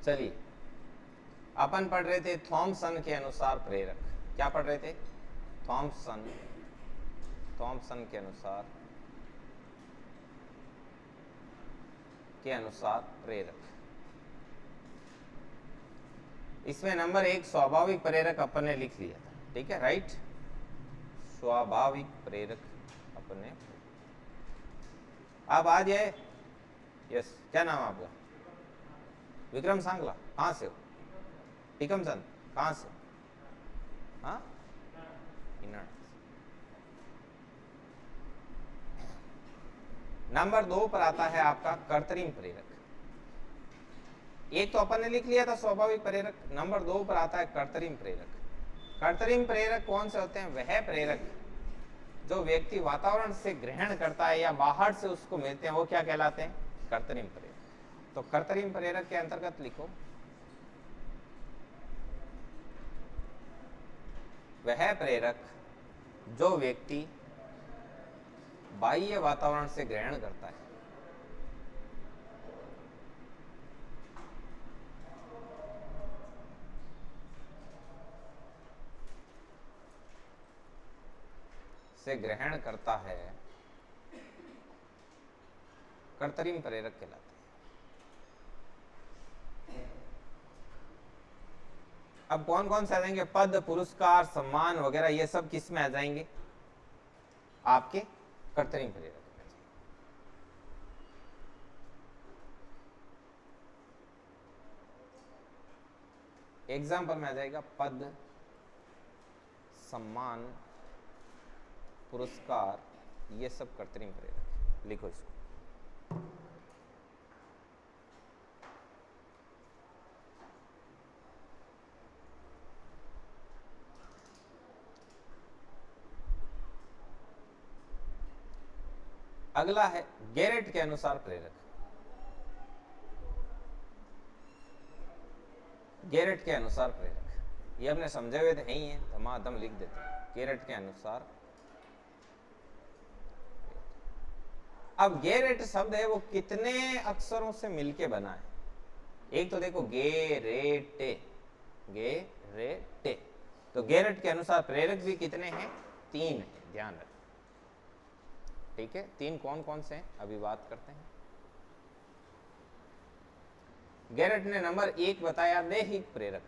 चलिए, अपन पढ़ रहे थे थॉमसन के अनुसार प्रेरक। क्या पढ़ रहे थे? थॉमसन के अनुसार प्रेरक। इसमें नंबर 1 स्वाभाविक प्रेरक अपन ने लिख लिया था, ठीक है, राइट। स्वाभाविक प्रेरक अपने। आप आ जाए। यस, क्या नाम है आपका? विक्रम सांगला। कहाँ से हो? टीकम चंद। कहाँ से? हाँ, नंबर 2 पर आता है आपका कृत्रिम प्रेरक। एक तो अपन ने लिख लिया था स्वाभाविक प्रेरक। नंबर 2 पर आता है कृत्रिम प्रेरक। कृत्रिम प्रेरक कौन से होते हैं? वह प्रेरक जो व्यक्ति वातावरण से ग्रहण करता है या बाहर से उसको मिलते हैं, वो क्या कहलाते हैं? कृत्रिम प्रेरक। तो कृत्रिम प्रेरक के अंतर्गत लिखो, वह प्रेरक जो व्यक्ति बाह्य वातावरण से ग्रहण करता है, ग्रहण करता है, कृत्रिम प्रेरक कहलाता है। अब कौन कौन से आ जाएंगे? पद, पुरस्कार, सम्मान वगैरह, ये सब किस में आ जाएंगे? आपके कृत्रिम प्रेरक में। एग्जाम्पल में आ जाएगा पद, सम्मान, पुरस्कार, ये सब कृत्रिम प्रेरक। लिखो इसको। अगला है गैरेट के अनुसार प्रेरक। गैरेट के अनुसार प्रेरक, ये अपने समझे हुए थे ही हैं, धमाधम लिख देते हैं। गैरेट के अनुसार। अब गैरेट शब्द है वो कितने अक्षरों से मिलके बना है? एक तो देखो गेरेटे, गेरेटे। तो गैरेट के अनुसार प्रेरक भी कितने हैं? 3 है, ध्यान रखें, ठीक है। 3 कौन कौन से हैं अभी बात करते हैं। गैरेट ने नंबर 1 बताया दैहिक प्रेरक।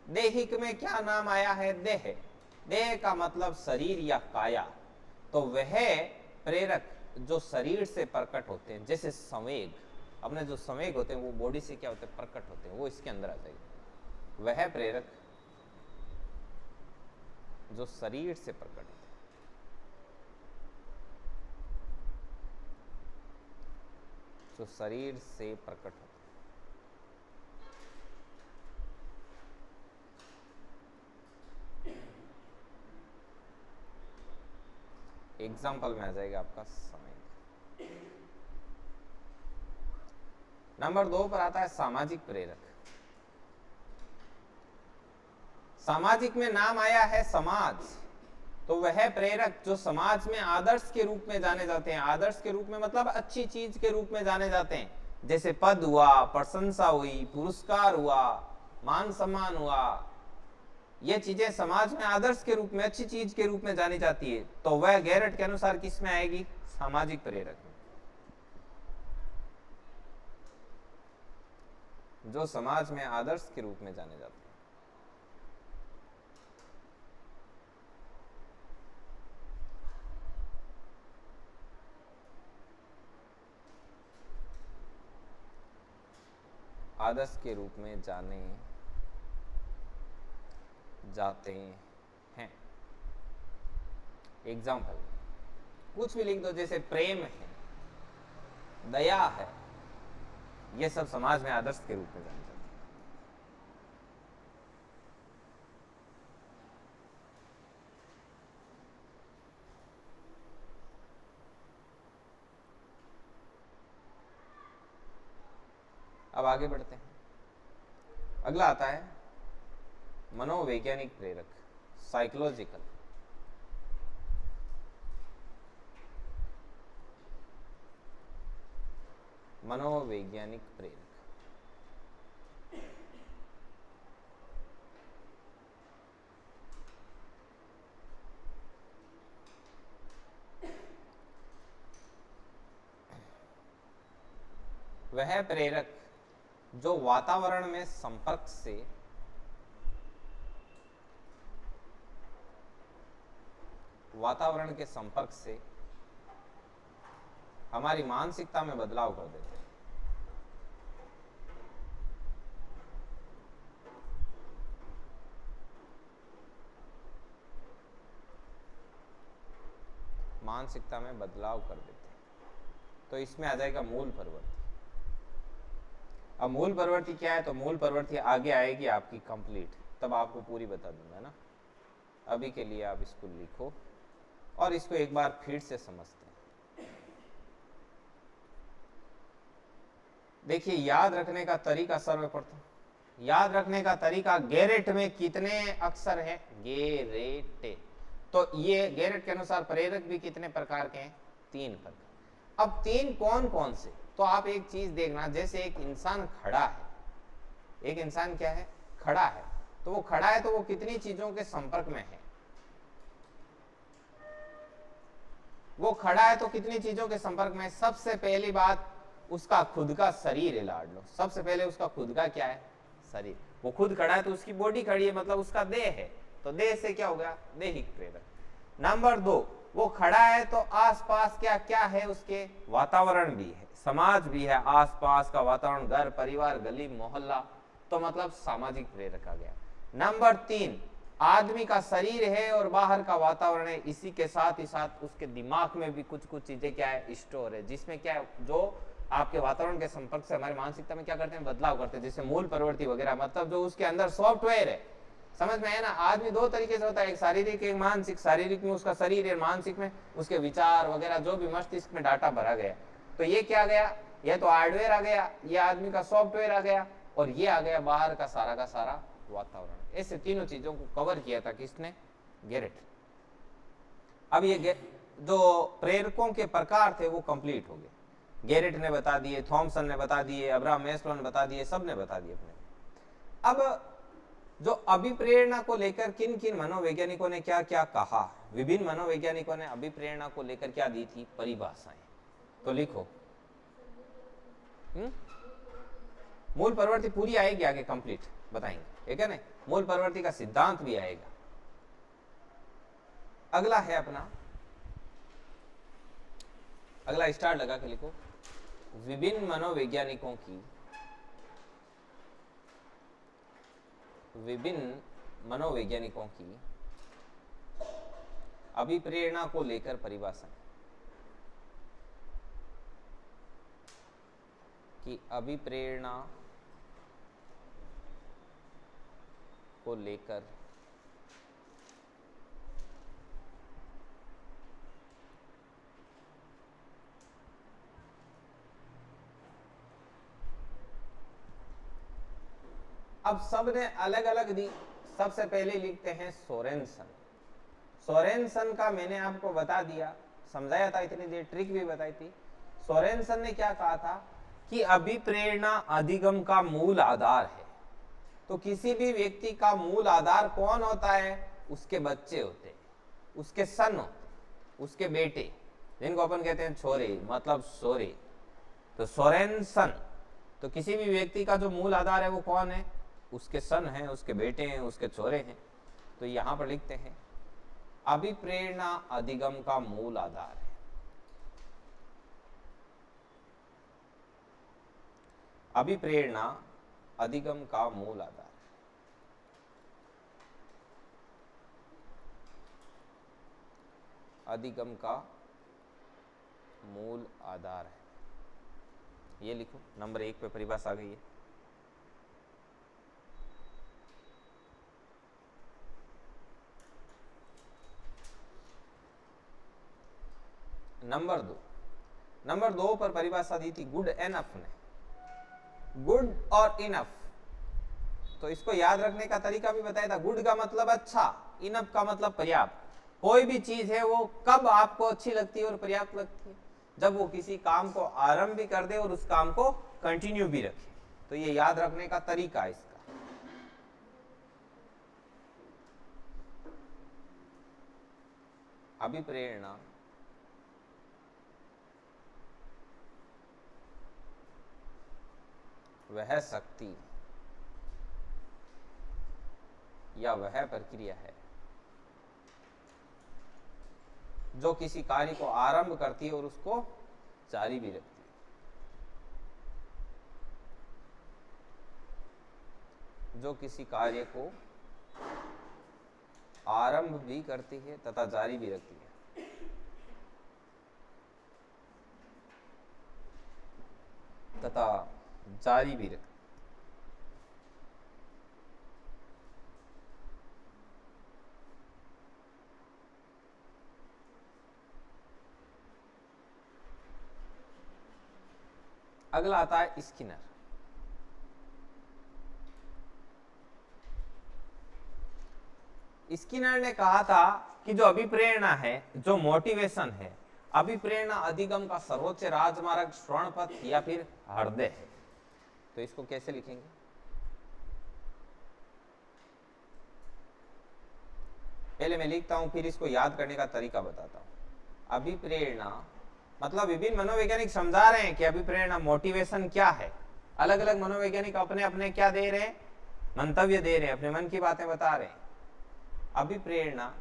दैहिक में क्या नाम आया है? देह। देह का मतलब शरीर या काया। तो वह प्रेरक जो शरीर से प्रकट होते हैं, जैसे संवेग, अपने जो संवेग होते हैं वो बॉडी से क्या होते हैं? प्रकट होते हैं, वो इसके अंदर आ जाएगी। वह प्रेरक जो शरीर से प्रकट होते हैं, जो शरीर से प्रकट होते हैं। एग्जाम्पल में आ जाएगा आपका समय। नंबर 2 पर आता है सामाजिक प्रेरक। सामाजिक में नाम आया है समाज। तो वह प्रेरक जो समाज में आदर्श के रूप में जाने जाते हैं। आदर्श के रूप में मतलब अच्छी चीज के रूप में जाने जाते हैं, जैसे पद हुआ, प्रशंसा हुई, पुरस्कार हुआ, मान सम्मान हुआ, ये चीजें समाज में आदर्श के रूप में, अच्छी चीज के रूप में जानी जाती है। तो वह गैरेट के अनुसार किस में आएगी? सामाजिक प्रेरक में। जो समाज में आदर्श के रूप में जाने जाते हैं। आदर्श के रूप में जाने जाते हैं। एग्जाम्पल कुछ भी लिख दो, जैसे प्रेम है, दया है, ये सब समाज में आदर्श के रूप में जाने जाते हैं। अब आगे बढ़ते हैं। अगला आता है मनोवैज्ञानिक प्रेरक, साइकोलॉजिकल। मनोवैज्ञानिक प्रेरक। वह प्रेरक जो वातावरण में संपर्क से वातावरण के संपर्क से हमारी मानसिकता में बदलाव कर देते हैं। मानसिकता में बदलाव कर देते हैं। तो इसमें आ जाएगा मूल प्रवृत्ति। अब मूल प्रवृत्ति क्या है? तो मूल प्रवृत्ति आगे आएगी आपकी कंप्लीट, तब आपको पूरी बता दूंगा ना। अभी के लिए आप इसको लिखो और इसको एक बार फिर से समझते हैं। देखिए, याद रखने का तरीका सर्वप्रथम, याद रखने का तरीका, गेरेट में कितने अक्षर हैं? गेरेट। तो ये गेरेट के अनुसार प्रेरक भी कितने प्रकार के हैं? 3 प्रकार। अब 3 कौन कौन से? तो आप एक चीज देखना, जैसे एक इंसान खड़ा है, एक इंसान क्या है? खड़ा है। तो वो खड़ा है तो वो कितनी चीजों के संपर्क में है? वो खड़ा है तो कितनी चीजों के संपर्क में? सबसे पहली बात, उसका खुद का शरीर है। लाड लो, सबसे पहले उसका खुद का क्या है? शरीर। वो खुद खड़ा है तो उसकी बॉडी खड़ी है, मतलब उसका देह है। तो देह से क्या हो गया? दैहिक प्रेरक। नंबर 2, वो खड़ा है तो आसपास क्या क्या है? उसके वातावरण भी है, समाज भी है, आसपास का वातावरण, घर, परिवार, गली, मोहल्ला, तो मतलब सामाजिक प्रेरक आ गया। नंबर 3, आदमी का शरीर है और बाहर का वातावरण है, इसी के साथ ही साथ उसके दिमाग में भी कुछ कुछ चीजें क्या है? स्टोर है, जिसमें क्या है? जो आपके वातावरण के संपर्क से हमारी मानसिकता में क्या करते हैं? बदलाव करते हैं, जैसे मूल प्रवृत्ति वगैरह, मतलब जो उसके अंदर सॉफ्टवेयर है। समझ में है ना? आदमी 2 तरीके से होता है, एक शारीरिक, एक मानसिक। शारीरिक में उसका शरीर है, मानसिक में उसके विचार वगैरह, जो भी मस्तिष्क में डाटा भरा गया। तो ये क्या गया? ये तो हार्डवेयर आ गया, ये आदमी का सॉफ्टवेयर आ गया, और ये आ गया बाहर का सारा वातावरण। ऐसे तीनों चीजों को कवर किया था किसने? गेरेट। अब ये जो प्रेरकों के प्रकार थे वो कंप्लीट हो गए। गेरेट ने बता दिए, थॉमसन ने बता दिए, अब्राहम मैस्लो ने बता दिए, सब ने बता दिए अपने। अब जो अभिप्रेरणा को लेकर किन किन मनोवैज्ञानिकों ने क्या क्या कहा, विभिन्न मनोवैज्ञानिकों ने अभिप्रेरणा को लेकर क्या दी थी? परिभाषाएं। तो लिखो। मूल प्रवृत्ति पूरी आएगी आगे, कंप्लीट बताएंगे, ठीक है ना? मूल प्रवृत्ति का सिद्धांत भी आएगा। अगला है अपना, अगला स्टार लगा के लिखो, विभिन्न मनोवैज्ञानिकों की, विभिन्न मनोवैज्ञानिकों की अभिप्रेरणा को लेकर परिभाषा, कि अभिप्रेरणा को लेकर अब सबने अलग अलग दी। सबसे पहले लिखते हैं सोरेनसन। सोरेनसन का मैंने आपको बता दिया, समझाया था इतनी देर, ट्रिक भी बताई थी। सोरेनसन ने क्या कहा था? कि अभिप्रेरणा अधिगम का मूल आधार है। तो किसी भी व्यक्ति का मूल आधार कौन होता है? उसके बच्चे होते हैं, उसके सन होते हैं, उसके बेटे, जिनको अपन कहते हैं छोरे, मतलब सोरे। तो सोरेनसन, तो किसी भी व्यक्ति का जो मूल आधार है वो कौन है? उसके सन हैं, उसके बेटे हैं, उसके छोरे हैं। तो यहां पर लिखते हैं अभिप्रेरणा अधिगम का मूल आधार है। अभिप्रेरणा अधिगम का मूल आधार, अधिगम का मूल आधार है। ये लिखो, नंबर 1 पे परिभाषा आ गई है। नंबर 2 पर परिभाषा दी थी गुड एनफ ने। गुड और इनफ, तो इसको याद रखने का तरीका भी बताया था। गुड का मतलब अच्छा, इनफ का मतलब पर्याप्त। कोई भी चीज है वो कब आपको अच्छी लगती है और पर्याप्त लगती है? जब वो किसी काम को आरंभ भी कर दे और उस काम को कंटिन्यू भी रखे। तो ये याद रखने का तरीका है इसका। अभिप्रेरणा वह शक्ति या वह प्रक्रिया है जो किसी कार्य को आरंभ करती है और उसको जारी भी रखती है, जो किसी कार्य को आरंभ भी करती है तथा जारी भी रखती है। तथा जारी भी रखती। अगला आता है स्किनर। स्किनर ने कहा था कि जो अभिप्रेरणा है, जो मोटिवेशन है, अभिप्रेरणा अधिगम का सर्वोच्च राजमार्ग स्वर्णपथ या फिर हृदय है। तो इसको कैसे लिखेंगे? पहले मैं लिखता हूं, फिर इसको याद करने का तरीका बताता हूं। अभिप्रेरणा मतलब विभिन्न मनोवैज्ञानिक समझा रहे हैं कि अभिप्रेरणा मोटिवेशन क्या है। अलग अलग मनोवैज्ञानिक अपने अपने क्या दे रहे हैं, मंतव्य दे रहे हैं, अपने मन की बातें बता रहे हैं। अभिप्रेरणा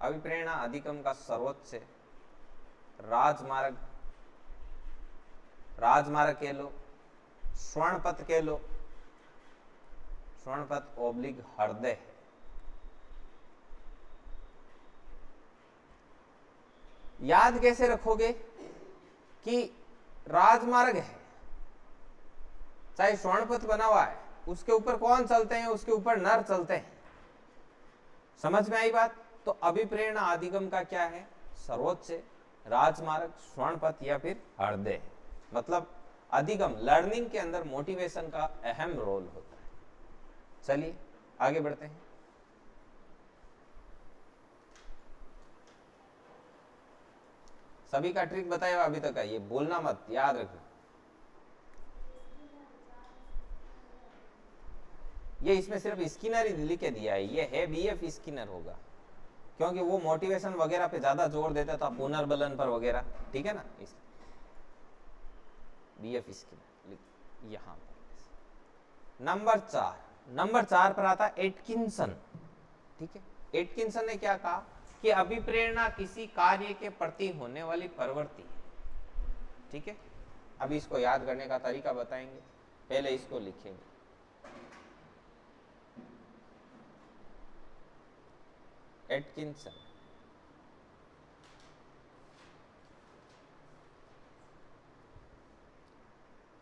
अभिप्रेरणा अधिगम का सर्वोच्च राजमार्ग, राजमार्ग कह लो, स्वर्णपथ कह लो, स्वर्णपथ ओब्लिक हृदय है। याद कैसे रखोगे कि राजमार्ग है, चाहे स्वर्णपथ बना हुआ है, उसके ऊपर कौन चलते हैं? उसके ऊपर नर चलते हैं। समझ में आई बात? तो अभिप्रेरणा अधिगम का क्या है? सर्वोच्च राजमार्ग, स्वर्णपथ या फिर हृदय। मतलब अधिगम, लर्निंग के अंदर मोटिवेशन का अहम रोल होता है। चलिए आगे बढ़ते हैं। सभी का ट्रिक बताया अभी तक का, ये बोलना मत, याद रखो। ये इसमें सिर्फ स्किनर ही लिख के दिया है, ये है बीएफ स्किनर होगा, क्योंकि वो मोटिवेशन वगैरह पे ज्यादा जोर देता था, पुनर्बलन पर वगैरह, ठीक है ना। इस बीएफ स्किनर यहां पर। नंबर 4 पर आता एटकिंसन। ठीक है, एटकिंसन ने क्या कहा कि अभिप्रेरणा किसी कार्य के प्रति होने वाली प्रवृत्ति। ठीक है, अभी इसको याद करने का तरीका बताएंगे, पहले इसको लिखेंगे। एटकिंसन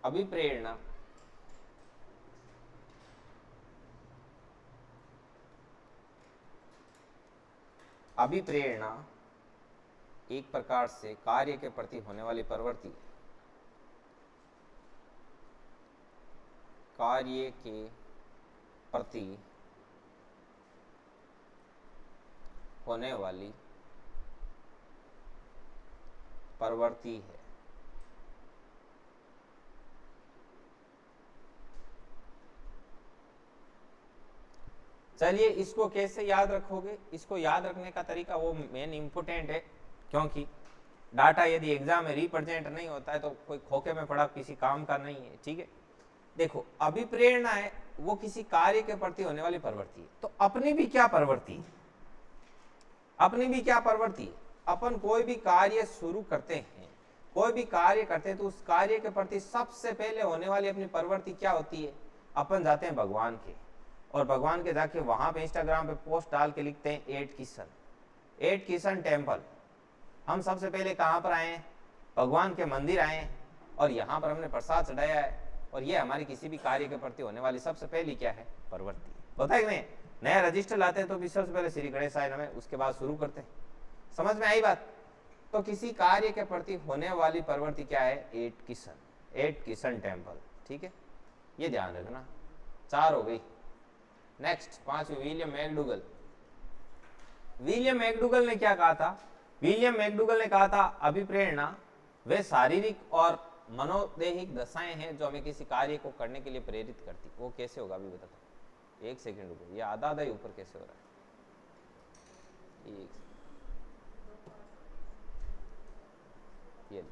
अभिप्रेरणा अभिप्रेरणा एक प्रकार से कार्य के प्रति होने वाली प्रवृत्ति, कार्य के प्रति होने वाली प्रवृत्ति है। चलिए इसको कैसे याद रखोगे? इसको याद रखने का तरीका वो मेन इंपोर्टेंट है, क्योंकि डाटा यदि एग्जाम में रिप्रेजेंट नहीं होता है तो कोई खोखे में पड़ा किसी काम का नहीं है। ठीक है, देखो अभिप्रेरणा है वो किसी कार्य के प्रति होने वाली प्रवृत्ति है। तो अपनी भी क्या प्रवृत्ति है? अपनी भी क्या प्रवृत्ति है? अपन कोई भी कार्य शुरू करते हैं, कोई भी कार्य करते हैं, तो उस कार्य के प्रति सबसे पहले होने वाली अपनी प्रवृत्ति क्या होती है? अपन जाते हैं भगवान के, और भगवान के जाके वहां पे इंस्टाग्राम पे पोस्ट डाल के लिखते हैं एट किशन टेम्पल। हम सबसे पहले कहां पर आए हैं? भगवान के मंदिर आए हैं, और यहाँ पर हमने प्रसाद चढ़ाया है। और ये हमारी किसी भी कार्य के प्रति होने वाली सबसे पहली क्या है? प्रवृत्ति। होता है कि नहीं? नया रजिस्टर लाते हैं तो भी सबसे पहले श्री गणेशाय नमः, उसके बाद शुरू करते हैं। समझ में आई बात? तो किसी कार्य के प्रति होने वाली प्रवृत्ति क्या है? At Kishan temple. ठीक है, ये ध्यान रखना। 4 हो गई। नेक्स्ट 5वीं, विलियम मैकडूगल। विलियम मैकडूगल ने क्या कहा था? विलियम मैकडूगल ने कहा था अभिप्रेरणा वे शारीरिक और मनोदैहिक दशाएं हैं जो हमें किसी कार्य को करने के लिए प्रेरित करती। वो कैसे होगा अभी बताता हूं। 1 सेकंड रुको, ये आधा ऊपर कैसे हो रहा है? ये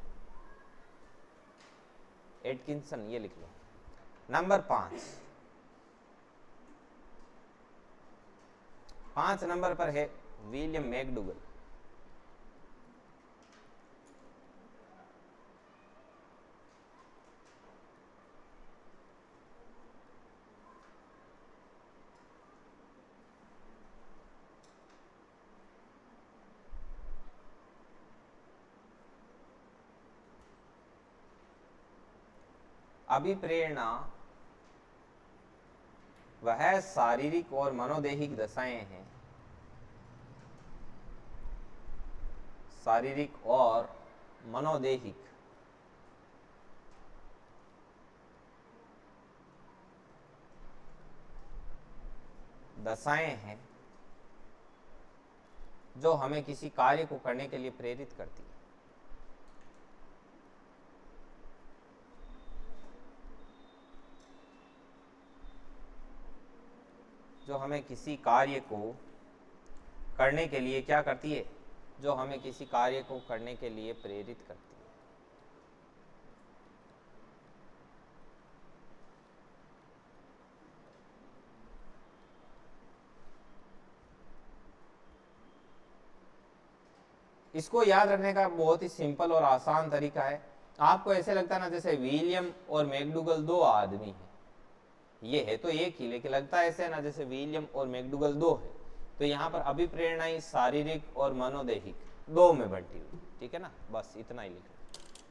एटकिंसन, ये लिख लो। नंबर 5 नंबर पर है विलियम मैकडूगल। अभिप्रेरणा वह शारीरिक और मनोदैहिक दशाएं हैं, शारीरिक और मनोदैहिक दशाएं हैं जो हमें किसी कार्य को करने के लिए प्रेरित करती है। जो हमें किसी कार्य को करने के लिए क्या करती है? जो हमें किसी कार्य को करने के लिए प्रेरित करती है। इसको याद रखने का बहुत ही सिंपल और आसान तरीका है। आपको ऐसे लगता है ना जैसे विलियम और मैकडूगल दो आदमी हैं, ये है तो एक ही, लेकिन लगता है ऐसे ना जैसे विलियम और मैकडूगल दो है। तो यहाँ पर अभिप्रेरणाएं शारीरिक और मनोदैहिक दो में बंटी हुई, ठीक है ना। बस इतना ही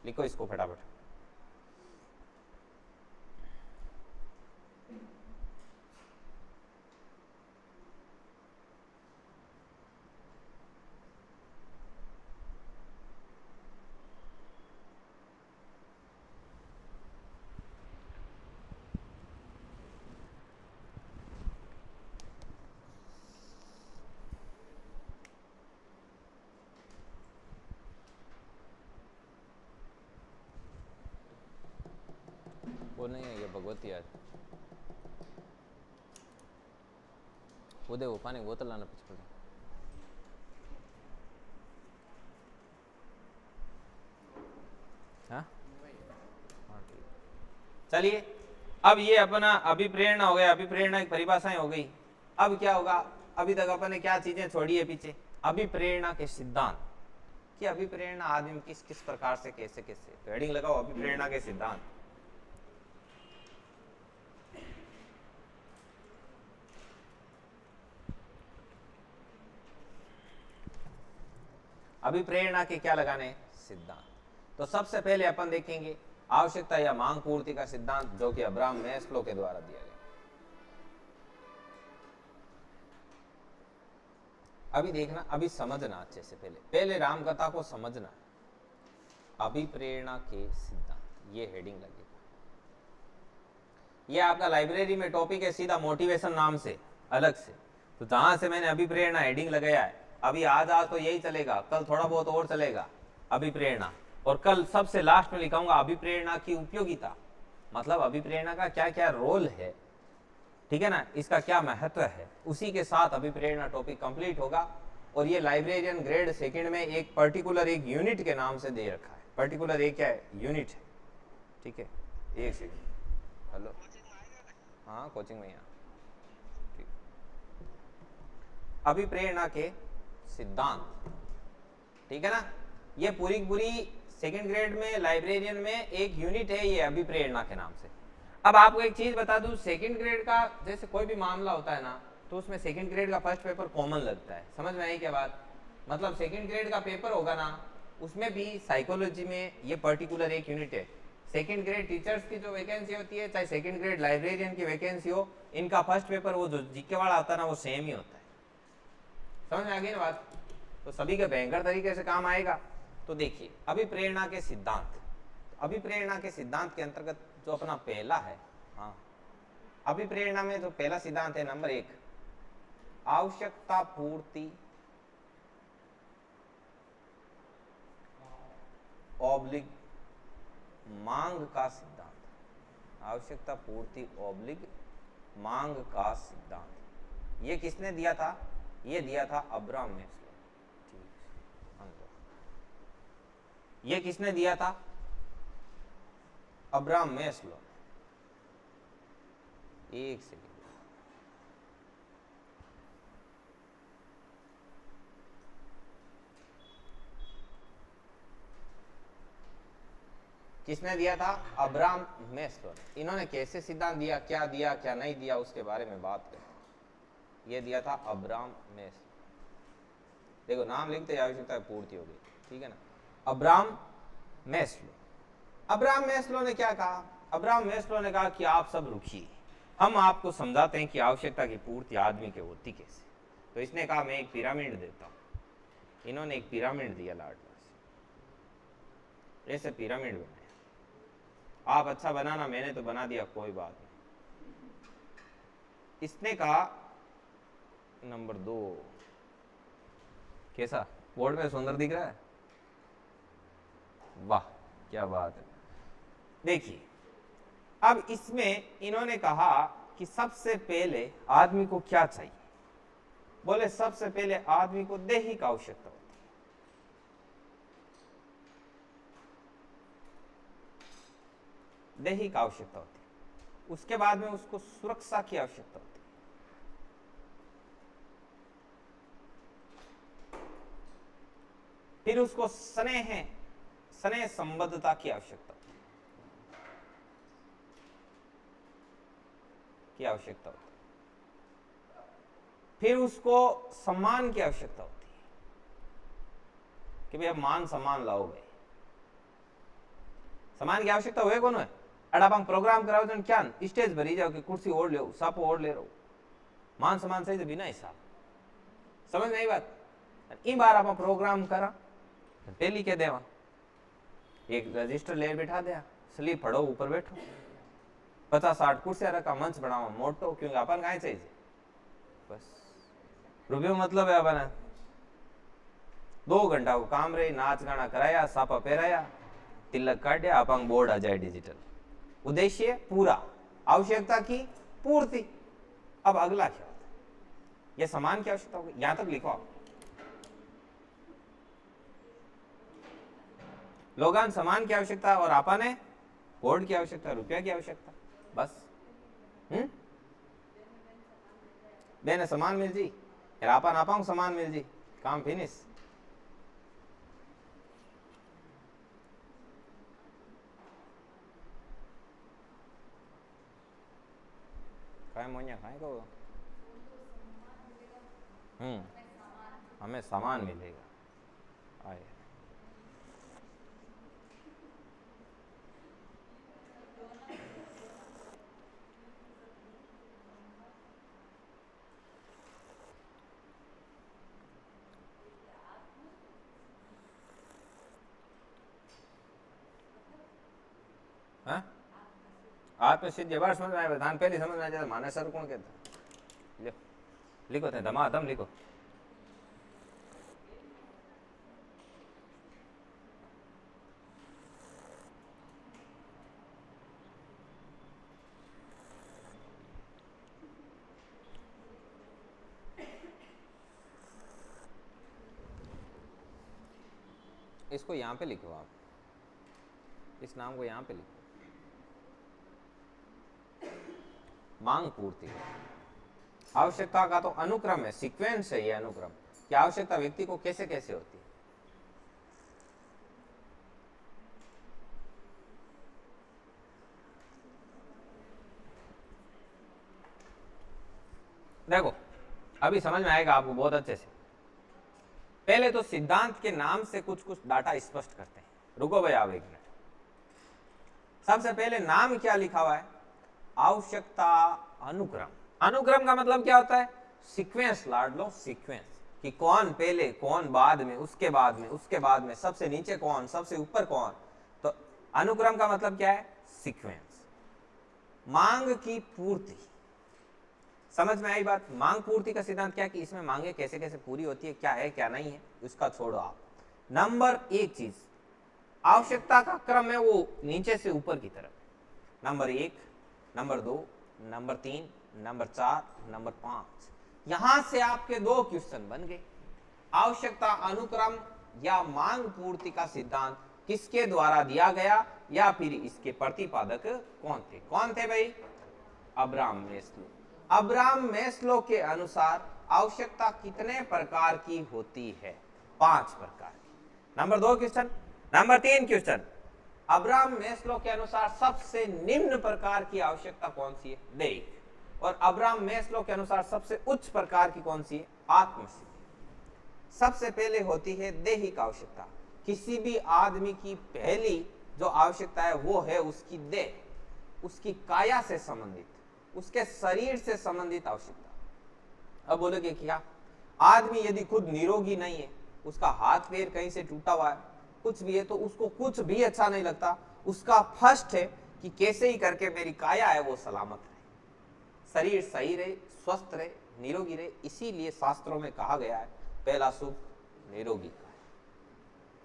लिखो इसको फटाफट। वो नहीं है ये भगवती आज वो दे, वो पानी बोतल लाना पीछे पड़े। हाँ चलिए, अब ये अपना अभिप्रेरणा हो गया, अभिप्रेरणा की परिभाषाएं हो गई। अब क्या होगा? अभी तक अपन ने क्या चीजें छोड़ी है पीछे? अभिप्रेरणा के सिद्धांत कि अभिप्रेरणा आदमी किस किस प्रकार से कैसे कैसे। हेडिंग लगाओ अभिप्रेरणा के सिद्धांत। अभिप्रेरणा के क्या लगाने? सिद्धांत। तो सबसे पहले अपन देखेंगे आवश्यकता या मांग पूर्ति का सिद्धांत, जो कि अब्राहम मैस्लो के द्वारा दिया गया। अभी देखना, अभी समझना अच्छे से, पहले राम कथा को समझना। अभिप्रेरणा के सिद्धांत, ये हेडिंग लगेगा। ये आपका लाइब्रेरी में टॉपिक है सीधा मोटिवेशन नाम से अलग से। तो जहां से मैंने अभिप्रेरणा हेडिंग लगाया है, अभी आज तो यही चलेगा, कल थोड़ा बहुत और चलेगा अभिप्रेरणा, और कल सबसे लास्ट में लिखाऊंगा अभिप्रेरणा की उपयोगिता, मतलब अभिप्रेरणा का क्या क्या रोल है, ठीक है ना, इसका क्या महत्व है। उसी के साथ अभिप्रेरणा टॉपिक कंप्लीट होगा। और ये लाइब्रेरियन ग्रेड सेकंड में एक पर्टिकुलर एक यूनिट के नाम से दे रखा है। पर्टिकुलर एक क्या है? यूनिट है, ठीक है। एक सेकंड, हेलो, हाँ कोचिंग में यहाँ, ठीक। अभिप्रेरणा के सिद्धांत, ठीक है ना। ये पूरी पूरी सेकंड ग्रेड में लाइब्रेरियन में एक यूनिट है ये अभिप्रेरणा के नाम से। अब आपको एक चीज बता दूं, सेकंड ग्रेड का जैसे कोई भी मामला होता है ना, तो उसमें सेकंड ग्रेड का फर्स्ट पेपर कॉमन लगता है। समझ में आई क्या बात? मतलब सेकंड ग्रेड का पेपर होगा ना, उसमें भी साइकोलॉजी में ये पर्टिकुलर एक यूनिट है। सेकंड ग्रेड टीचर्स की जो वैकेंसी होती है, चाहे सेकंड ग्रेड लाइब्रेरियन की वैकेंसी हो, इनका फर्स्ट पेपर वो जो जीके वाला आता है ना, वो सेम ही होता है। समझ में आ गई ना बात? तो सभी के भयंकर तरीके से काम आएगा। तो देखिए अभिप्रेरणा के सिद्धांत, अभिप्रेरणा के सिद्धांत के अंतर्गत जो अपना पहला है, हाँ, अभिप्रेरणा में जो पहला सिद्धांत है नंबर 1, आवश्यकता पूर्ति ऑब्लिग मांग का सिद्धांत। आवश्यकता पूर्ति ऑब्लिग मांग का सिद्धांत ये किसने दिया था? ये दिया था अब्राहम मैस्लो। ये किसने दिया था? Abraham Maslow. एक सेकंड, किसने दिया था? Abraham Maslow. इन्होंने कैसे सिद्धांत दिया, क्या नहीं दिया, उसके बारे में बात करें। ये दिया था अब्राहम मैस्लो। देखो नाम लिखते आवश्यकता पूर्ति हो गई, ठीक है ना। Abraham Maslow. अब्राहम मैस्लो ने क्या कहा? अब्राहम मैस्लो ने कहा कि आप सब रुकिए, हम आपको समझाते हैं कि आवश्यकता की पूर्ति आदमी के होती कैसे। तो इसने कहा मैं एक पिरामिड देता हूं। इन्होंने एक पिरामिड दिया लाडला से, ऐसे पिरामिड बनाया। आप अच्छा बनाना, मैंने तो बना दिया, कोई बात नहीं। इसने कहा नंबर 2 कैसा? बोर्ड में सुंदर दिख रहा है? वाह क्या बात है। देखिए अब इसमें इन्होंने कहा कि सबसे पहले आदमी को क्या चाहिए? बोले सबसे पहले आदमी को दैहिक आवश्यकता होती है। दैहिक आवश्यकता होती है। उसके बाद में उसको सुरक्षा की आवश्यकता होती है। फिर उसको स्नेह संबद्धता की आवश्यकता होती है। फिर उसको सम्मान की आवश्यकता होती है कि भाई अब मान सम्मान लाओ भाई। सम्मान की आवश्यकता हुए कौन है? अड़ापंग प्रोग्राम कराओ तो क्या स्टेज भरी जाओ कि कुर्सी ओढ़ लो, सापो ओढ़ ले रहो। मान सम्मान सही से बिना हिसाब, समझ नहीं बात। इन बार आप प्रोग्राम करा डेली के देवा, एक रजिस्टर ले बैठा दिया, स्लीप पढ़ो, ऊपर बैठो, 50-60 कुर्सियां रखा, मंच बनाओ मोटो, क्योंकि अपन कहाँ चाहिए बस रुपये मतलब है। अपन 2 घंटा को काम रही, नाच गाना कराया, सापा पहराया, तिलक काटिया, अपन बोर्ड आ जाए डिजिटल। उद्देश्य पूरा, आवश्यकता की पूर्ति। अब अगला क्या होता है? यह समान की आवश्यकता होगी, यहां तक लिखो आप। लोगन समान की आवश्यकता और आपन है बोर्ड की आवश्यकता, रुपया की आवश्यकता, बस। बेने समान मिल जी, फिर आपन आपाऊ समान मिल जी, काम फिनिश। काय मोन्या खाए को हमें सामान मिलेगा। आए आत्मसिद्धि बार समझ में आए, धान पहली समझ में आ जाए। माने सर कौन कहता? लिखो थे धमाधम लिखो। इसको यहां पे लिखो आप, इस नाम को यहां पे लिखो। मांग पूर्ति, आवश्यकता का तो अनुक्रम है, सीक्वेंस है ये अनुक्रम कि आवश्यकता व्यक्ति को कैसे कैसे होती है। देखो अभी समझ में आएगा आपको बहुत अच्छे से। पहले तो सिद्धांत के नाम से कुछ कुछ डाटा स्पष्ट करते हैं। रुको भाई आप एक मिनट। सबसे पहले नाम क्या लिखा हुआ है? आवश्यकता अनुक्रम। अनुक्रम का मतलब क्या होता है? सीक्वेंस लाड लो, सीक्वेंस कि कौन पहले कौन बाद में, उसके बाद में, उसके बाद में, सबसे नीचे कौन, सबसे ऊपर कौन। तो अनुक्रम का मतलब क्या है? सीक्वेंस। मांग की पूर्ति, समझ में आई बात? मांग पूर्ति का सिद्धांत क्या है कि इसमें मांगे कैसे कैसे पूरी होती है, क्या है क्या नहीं है, उसका छोड़ो आप। नंबर एक चीज, आवश्यकता का क्रम है वो नीचे से ऊपर की तरफ। Number 1, number 2, number 3, number 4, number 5। यहां से आपके 2 क्वेश्चन बन गए। आवश्यकता अनुक्रम या मांग पूर्ति का सिद्धांत किसके द्वारा दिया गया या फिर इसके प्रतिपादक कौन थे भाई? Abraham Maslow. अब्राहम मैस्लो के अनुसार आवश्यकता कितने प्रकार की होती है? 5 प्रकार की। Number 2 question. Number 3 question, Abraham Maslow के अनुसार सबसे निम्न प्रकार की आवश्यकता कौन सी है? दैहिक। और अब्राहम मैस्लो के अनुसार सबसे उच्च प्रकार की कौन सी है? आत्मसिद्धि। सबसे पहले होती है दैहिक आवश्यकता। किसी भी आदमी की पहली जो आवश्यकता है वो है उसकी देह, उसकी काया से संबंधित, उसके शरीर से संबंधित आवश्यकता। अब बोलोगे क्या? आदमी यदि खुद निरोगी नहीं है, उसका हाथ पैर कहीं से टूटा हुआ है, कुछ भी है, तो उसको कुछ भी अच्छा नहीं लगता। उसका फर्स्ट है कि कैसे ही करके मेरी काया है वो सलामत रहे, शरीर सही रहे, स्वस्थ रहे, निरोगी रहे। इसीलिए शास्त्रों में कहा गया है पहला सुख निरोगी का है।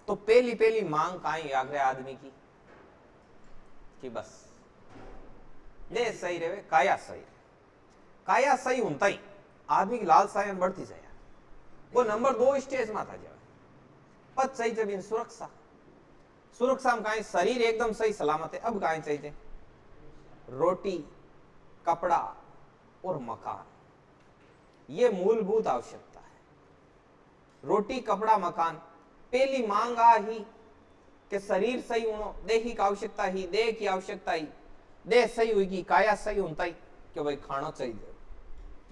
तो पहली मांग काई आग्रह आदमी की कि बस देह सही रहे, काया सही रहे। काया सही होता ही आदमी की लालसाएं बढ़ती जाए। वो नंबर 2 स्टेज में था जाए। पद सही जब सुरक्षा में कहीं शरीर एकदम सही सलामत है। अब कहीं चाहिए रोटी, कपड़ा और मकान, ये मूलभूत आवश्यकता है। रोटी, कपड़ा, मकान पहली मांग आ ही कि शरीर सही होना, दैहिक आवश्यकता ही, देह की आवश्यकता ही। देह सही हुई, काया सही होता ही कि भाई खाना चाहिए,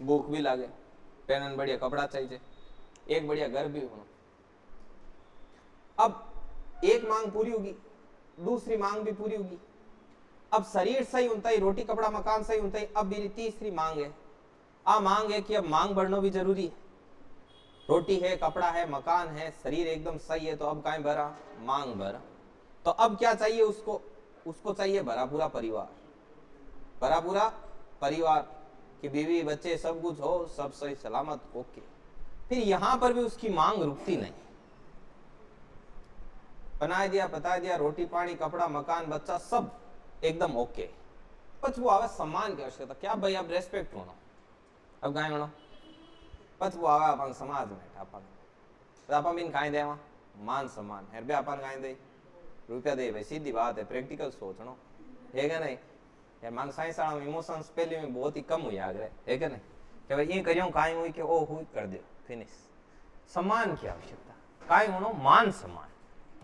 भूख भी लगे, पहनन बढ़िया कपड़ा चाहिए, एक बढ़िया घर भी होना। अब एक मांग पूरी होगी, दूसरी मांग भी पूरी होगी। अब शरीर सही होता ही, रोटी, कपड़ा, मकान सही होता ही। अब मेरी तीसरी मांग है, मांग है कि अब मांग बढ़ना भी जरूरी है। रोटी है, कपड़ा है, मकान है, शरीर एकदम सही है, तो अब कहीं भरा मांग भरा। तो अब क्या चाहिए उसको चाहिए भरा पूरा परिवार, भरा पूरा परिवार कि बीवी बच्चे सब कुछ हो, सब सही सलामत, ओके। फिर यहां पर भी उसकी मांग रुकती नहीं। बना दिया, बता दिया, रोटी पानी कपड़ा मकान बच्चा सब एकदम ओके। पछ वो आवे सम्मान की आवश्यकता, क्या भाई अब रेस्पेक्ट होना। अब गाय होना पछ वो आवे अपन समाज में अपन बिन खाई देवा मान सम्मान है, अपन खाई दे रुपया दे भाई, सीधी बात है, प्रैक्टिकल सोचना है क्या नहीं यार। मांग साइंस वाला इमोशंस पहले में बहुत ही कम हुई आगे है क्या नहीं, कि भाई ये करियो काई हुई कि ओ हुई कर दो फिनिश। सम्मान की आवश्यकता काई होनो, मान सम्मान।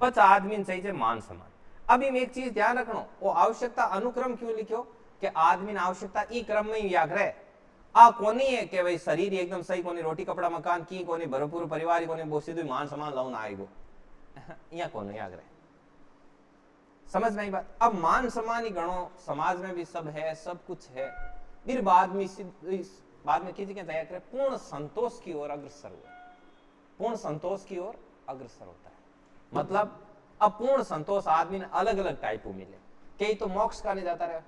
पच आदमी चाहिए मान सम्मान। अभी में एक चीज ध्यान रखना, वो आवश्यकता अनुक्रम क्यों लिखो कि आदमी आवश्यकता ई क्रम में ही आग्रह आ कोनी है कि भाई शरीर एकदम सही कोनी, रोटी कपड़ा मकान की कोनी, भरपूर परिवार कोनी, वो सीधे मान सम्मान लाऊन आएगो यहाँ कोनी आग्रह। समझ में बात? अब मान सम्मान ही गणो, समाज में भी सब है, सब कुछ है। फिर बाद में किसी के तैयार करे पूर्ण संतोष की ओर अग्रसर हुआ, पूर्ण संतोष की ओर अग्रसर होता है। मतलब अपूर्ण संतोष आदमी ने अलग अलग टाइप मिले, कई तो मोक्ष का नहीं जाता रहे।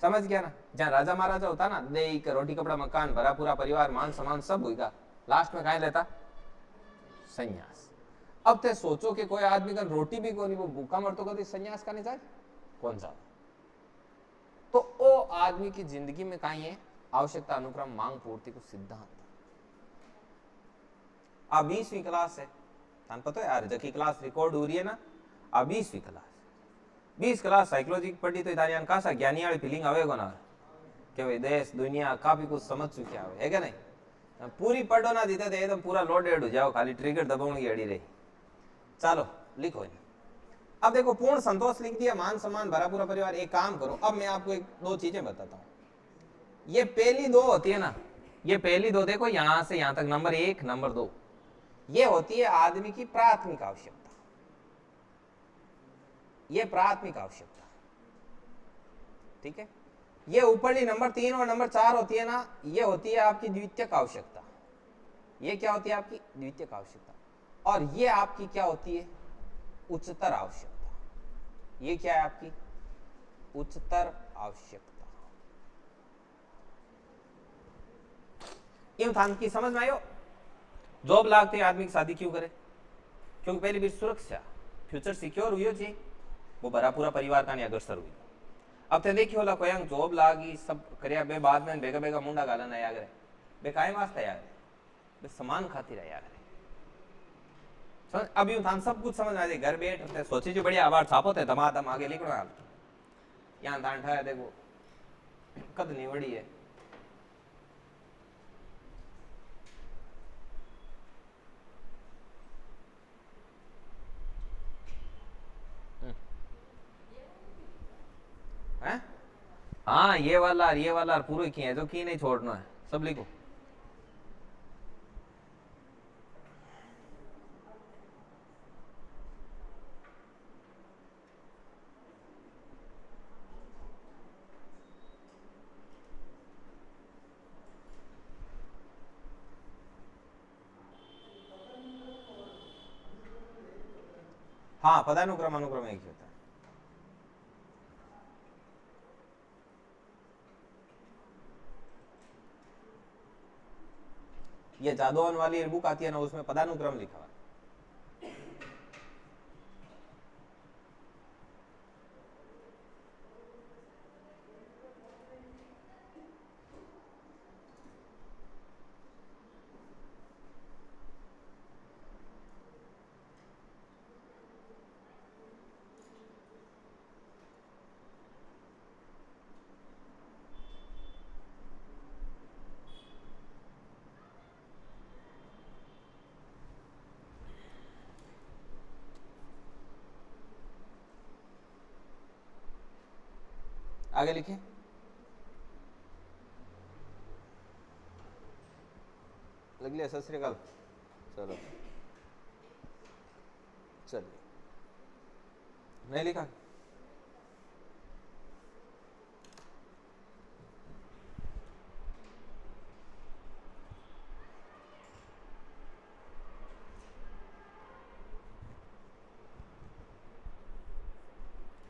समझ गया ना? जहां राजा महाराजा होता ना, दे रोटी कपड़ा मकान भरा पूरा परिवार मान सम्मान सब होगा, लास्ट में कहा लेता संन्यास। अब ते सोचो कि कोई आदमी का रोटी भी कोई वो भूखा मरतो कभी संन्यास का नहीं जाए कौन सा? तो ओ आदमी की जिंदगी में कहीं है आवश्यकता अनुक्रम मांग पूर्ति को सिद्धांत। अब 20वीं क्लास है, पता है यार जकी क्लास रिकॉर्ड हो रही है ना, अब 20वीं क्लास 20 क्लास साइकोलॉजी पढ़ी तो इधारियान का सा ज्ञानी वाली फीलिंग आवेगा ना कि भाई देश दुनिया काफी कुछ समझ चुके है क्या नहीं? पूरी पढ़ो ना दीते थे एकदम पूरा लोडेड हो जाओ, खाली ट्रिगर दबाने की अड़ी रही। चलो लिखो। अब देखो पूर्ण संतोष लिख दिया, मान सम्मान भरा पूरा परिवार। एक काम करो, अब मैं आपको एक दो चीजें बताता हूँ। ये पहली दो होती है ना, ये पहली दो देखो यहां से यहां तक, नंबर 1 नंबर 2, ये होती है आदमी की प्राथमिक आवश्यकता। ये प्राथमिक आवश्यकता, ठीक है। ये ऊपरली नंबर 3 और नंबर 4 होती है ना, ये होती है आपकी द्वितीयक आवश्यकता। ये क्या होती है आपकी द्वितीयक आवश्यकता। और ये आपकी क्या होती है उच्चतर आवश्यकता। ये क्या है आपकी उच्चतर आवश्यकता। इन थान की समझ में आयो? जॉब लागते आदमी की शादी क्यों करे? क्योंकि पहली भी सुरक्षा, फ्यूचर सिक्योर हुई जी, वो भरा पूरा परिवार का नहीं अग्रसर हुई। अब ते देखियो ला कोई जॉब लागी सब करया बे, बाद में बेगा बेगा मुंडा गालन आया करे, बे कायम वास्ते यार, बे समान खातिर आया करे। अब यूं था सब कुछ समझ आ जाए घर बैठते सोची जो बढ़िया आवाज छापोते धमाधम आगे लिखना यहाँ धान ठाया देखो कद नहीं बड़ी है हैं? हाँ ये वाला पूरे किए जो की नहीं छोड़ना है सब लिखो हाँ पदानुक्रम अनुक्रम एक ही होता है ये जादौन वाली बुक आती है ना उसमें पदानुक्रम लिखा हुआ है आगे लिखे लग लिया सत श्री अकाल चलो चलिए नहीं लिखा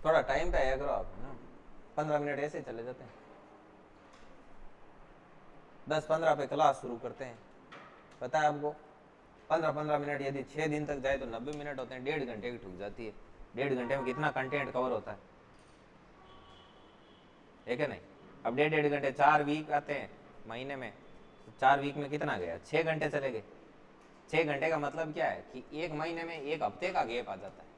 थोड़ा टाइम पे आया करो आप ना 15 मिनट ऐसे चले जाते हैं 10-15 पे क्लास शुरू करते हैं पता है आपको 15-15 मिनट यदि 6 दिन तक जाए तो 90 मिनट होते हैं 1.5 घंटे की ठुक जाती है 1.5 घंटे में कितना कंटेंट कवर होता है क्या नहीं अब 1.5 घंटे 4 वीक आते हैं महीने में 4 वीक में कितना गया 6 घंटे चले गए 6 घंटे का मतलब क्या है कि एक महीने में एक हफ्ते का गैप आ जाता है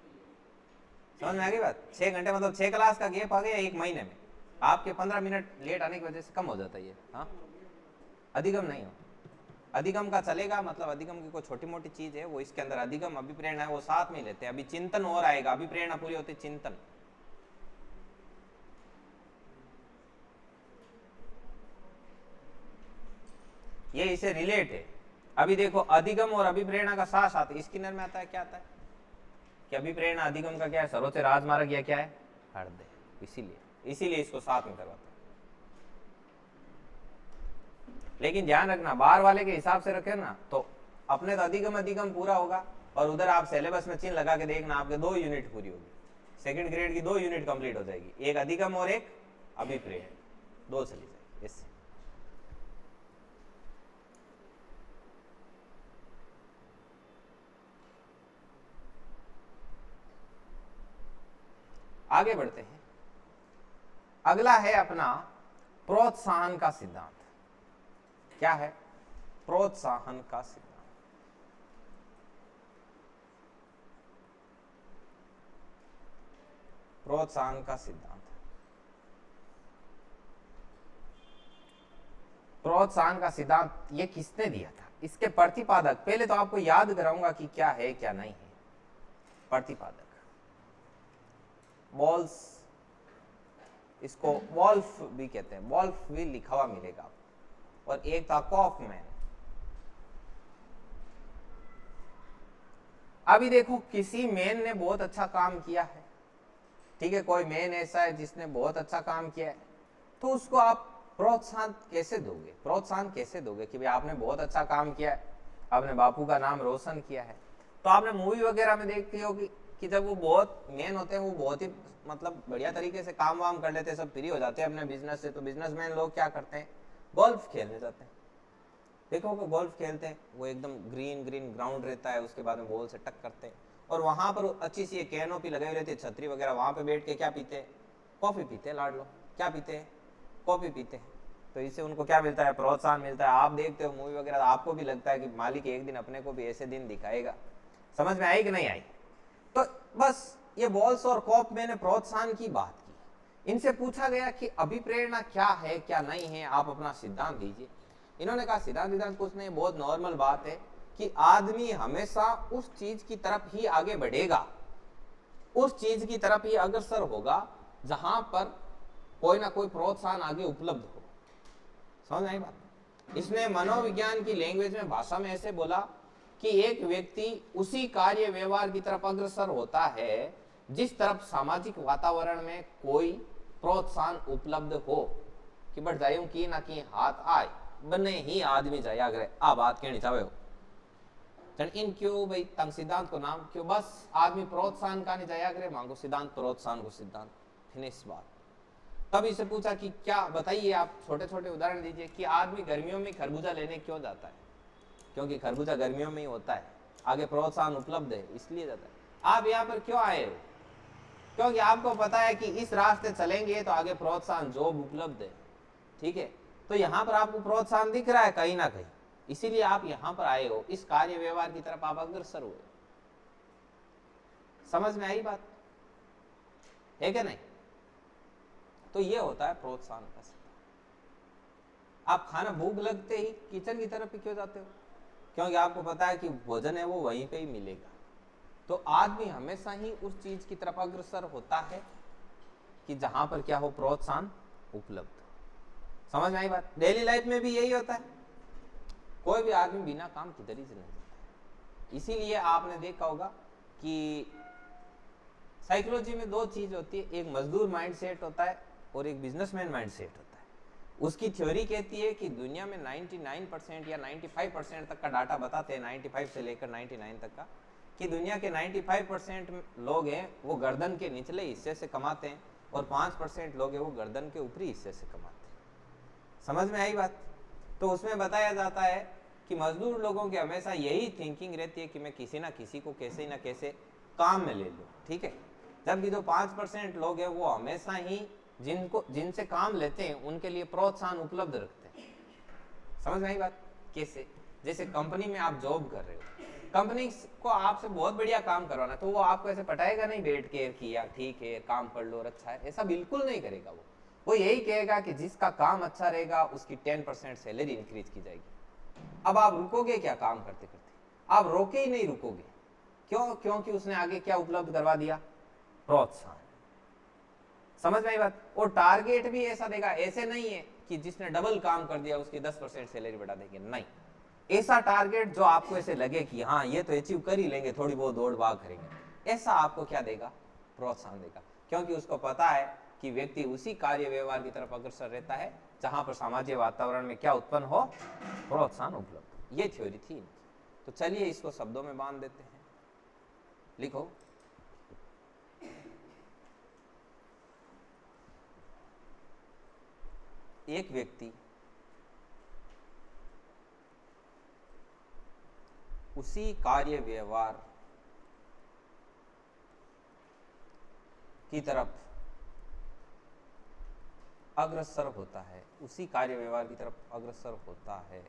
समझ में आ गई बात 6 घंटे मतलब 6 क्लास का गैप आ गया एक महीने में आपके 15 मिनट लेट आने की वजह से कम हो जाता है ये हाँ अधिगम नहीं हो अधिगम का चलेगा मतलब अधिगम की कोई छोटी मोटी चीज है वो इसके अंदर अधिगम अभिप्रेरणा है वो साथ में लेते हैं अभी चिंतन और आएगा अभिप्रेरणा पूरी होती चिंतन ये इसे रिलेट है अभी देखो अधिगम और अभिप्रेरणा का साथ साथ स्किनर में आता है क्या आता है कि अभिप्रेरणा अधिगम का क्या है सर्वोच्च राजमार्ग या क्या है हृदय इसीलिए इसको साथ में करवाता है लेकिन ध्यान रखना बाहर वाले के हिसाब से रखे ना तो अपने तो अधिगम पूरा होगा और उधर आप सिलेबस में चिन्ह लगा के देखना आपके 2 यूनिट पूरी होगी सेकंड ग्रेड की 2 यूनिट कंप्लीट हो जाएगी एक अधिगम और एक अभिप्रेरण 2 चली जाएगी इससे आगे बढ़ते हैं अगला है अपना प्रोत्साहन का सिद्धांत क्या है प्रोत्साहन का सिद्धांत प्रोत्साहन का सिद्धांत प्रोत्साहन का सिद्धांत ये किसने दिया था इसके प्रतिपादक पहले तो आपको याद कराऊंगा कि क्या है क्या नहीं है प्रतिपादक बॉल्स इसको वॉल्फ भी कहते हैं वॉल्फ भी लिखा हुआ मिलेगा आपको और एक था कॉफमैन अभी देखो किसी मैन ने बहुत अच्छा काम किया है ठीक है कोई मैन ऐसा है जिसने बहुत अच्छा काम किया है तो उसको आप प्रोत्साहन कैसे दोगे कि भाई आपने बहुत अच्छा काम किया है आपने बापू का नाम रोशन किया है तो आपने मूवी वगैरह में देखती हो कि जब वो बहुत मेन होते हैं वो बहुत ही मतलब बढ़िया तरीके से काम वाम कर लेते हैं सब फ्री हो जाते हैं अपने बिजनेस से तो बिजनेसमैन लोग क्या करते हैं गोल्फ खेलने जाते हैं देखो वो गोल्फ खेलते हैं वो एकदम ग्रीन ग्राउंड रहता है उसके बाद में बॉल से टक करते हैं और वहां पर अच्छी सी कैनोपी लगाई रहती है छतरी वगैरह वहां पे बैठ के क्या पीते हैं कॉफी पीते हैं लाड लो क्या पीते हैं कॉफी पीते हैं तो इससे उनको क्या मिलता है प्रोत्साहन मिलता है आप देखते हो मूवी वगैरह आपको भी लगता है कि मालिक एक दिन अपने को भी ऐसे दिन दिखाएगा समझ में आई कि नहीं आई? तो बस ये बॉल्स और कॉप मैंने प्रोत्साहन की बात की। इनसे पूछा गया कि अभिप्रेरणा क्या है क्या नहीं है, आप अपना सिद्धांत दीजिए। इन्होंने कहा सिद्धांत कुछ नहीं, बहुत नॉर्मल बात है कि आदमी हमेशा उस चीज की तरफ ही आगे बढ़ेगा, उस चीज की तरफ ही अग्रसर होगा जहां पर कोई ना कोई प्रोत्साहन आगे उपलब्ध हो। समझ आई बात? इसने मनोविज्ञान की लैंग्वेज में, भाषा में ऐसे बोला कि एक व्यक्ति उसी कार्य व्यवहार की तरफ अग्रसर होता है जिस तरफ सामाजिक वातावरण में कोई प्रोत्साहन उपलब्ध हो कि बढ़ जायूं की ना की हाथ आए बने ही आदमी जाया करे। आ बात कहनी चाहे हो इन क्यों भाई तंग सिद्धांत को नाम क्यों, बस आदमी प्रोत्साहन का नहीं जाया करे, मांगो सिद्धांत प्रोत्साहन को सिद्धांत, फिनिश बात। तब इसे पूछा कि क्या बताइए, आप छोटे छोटे उदाहरण दीजिए कि आदमी गर्मियों में खरबूजा लेने क्यों जाता है? क्योंकि खरबूजा गर्मियों में ही होता है, आगे प्रोत्साहन उपलब्ध है इसलिए जाता है। आप यहाँ पर क्यों आए हो? क्योंकि आपको पता है कि इस रास्ते चलेंगे तो आगे प्रोत्साहन जॉब उपलब्ध है, ठीक है? तो यहाँ पर आपको प्रोत्साहन दिख रहा है कहीं ना कहीं, इसीलिए आप यहाँ पर आए हो, इस कार्य व्यवहार की तरफ आप अग्रसर हुए। समझ में आई बात है क्या नहीं? तो ये होता है प्रोत्साहन का सिद्धांत। आप खाना भूख लगते ही किचन की तरफ ही क्यों जाते हो? क्योंकि आपको पता है कि भोजन है वो वहीं पे ही मिलेगा। तो आदमी हमेशा ही उस चीज की तरफ अग्रसर होता है कि जहां पर क्या हो, प्रोत्साहन उपलब्ध। समझ में आई बात? डेली लाइफ में भी यही होता है, कोई भी आदमी बिना काम किधर ही नहीं जाता। इसीलिए आपने देखा होगा कि साइकोलॉजी में दो चीज होती है, एक मजदूर माइंडसेट होता है और एक बिजनेसमैन माइंडसेट होता है। उसकी थ्योरी कहती है कि दुनिया में 99% या 95% तक का डाटा बताते हैं, 95 से लेकर 99 तक का, कि दुनिया के 95% लोग हैं वो गर्दन के निचले हिस्से से कमाते हैं और 5% लोग हैं वो गर्दन के ऊपरी हिस्से से कमाते हैं। समझ में आई बात? तो उसमें बताया जाता है कि मजदूर लोगों की हमेशा यही थिंकिंग रहती है कि मैं किसी ना किसी को कैसे ना कैसे काम में ले लूं, ठीक है? जबकि जो 5% लोग हैं वो हमेशा ही जिनसे काम लेते हैं उनके लिए प्रोत्साहन उपलब्ध रखते हैं। समझ में आई बात? कैसे? जैसे कंपनी में आप जॉब कर रहे हो, कंपनी को आपसे बहुत बढ़िया काम करवाना, तो वो आपको ऐसे पटाएगा नहीं बैठ के कि यार ठीक है काम कर लो और अच्छा है, ऐसा बिल्कुल नहीं करेगा। वो यही कहेगा कि जिसका काम अच्छा रहेगा उसकी 10% सैलरी इंक्रीज की जाएगी। अब आप रुकोगे क्या? काम करते करते आप रोके ही नहीं रुकोगे। क्यों? क्योंकि उसने आगे क्या उपलब्ध करवा दिया? प्रोत्साहन। समझ में आई बात? और टारगेट भी ऐसा देगा, ऐसे नहीं है कि जिसने डबल काम कर दिया उसकी 10% सैलरी बढ़ा देंगे, नहीं। ऐसा टारगेट जो आपको ऐसे लगे कि हाँ ये तो अचीव कर ही लेंगे, थोड़ी बहुत दौड़ भाग करेंगे, ऐसा आपको क्या देगा? प्रोत्साहन देगा। क्योंकि उसको पता है कि व्यक्ति उसी कार्य व्यवहार की तरफ अग्रसर रहता है जहां पर सामाजिक वातावरण में क्या उत्पन्न हो? प्रोत्साहन उपलब्ध। ये थ्योरी थी। तो चलिए इसको शब्दों में बांध देते हैं। लिखो, एक व्यक्ति उसी कार्य व्यवहार की तरफ अग्रसर होता है, उसी कार्य व्यवहार की तरफ अग्रसर होता है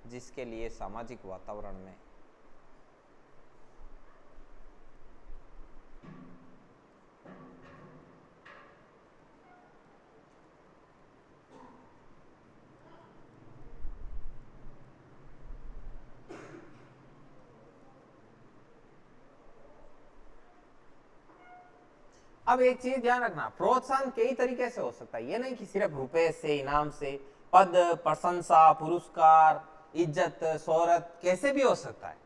जिसके लिए सामाजिक वातावरण में अब एक चीज ध्यान रखना, प्रोत्साहन कई तरीके से हो सकता है। ये नहीं कि सिर्फ रुपए से, इनाम से, पद, प्रशंसा, पुरस्कार, इज्जत, शोहरत, कैसे भी हो सकता है।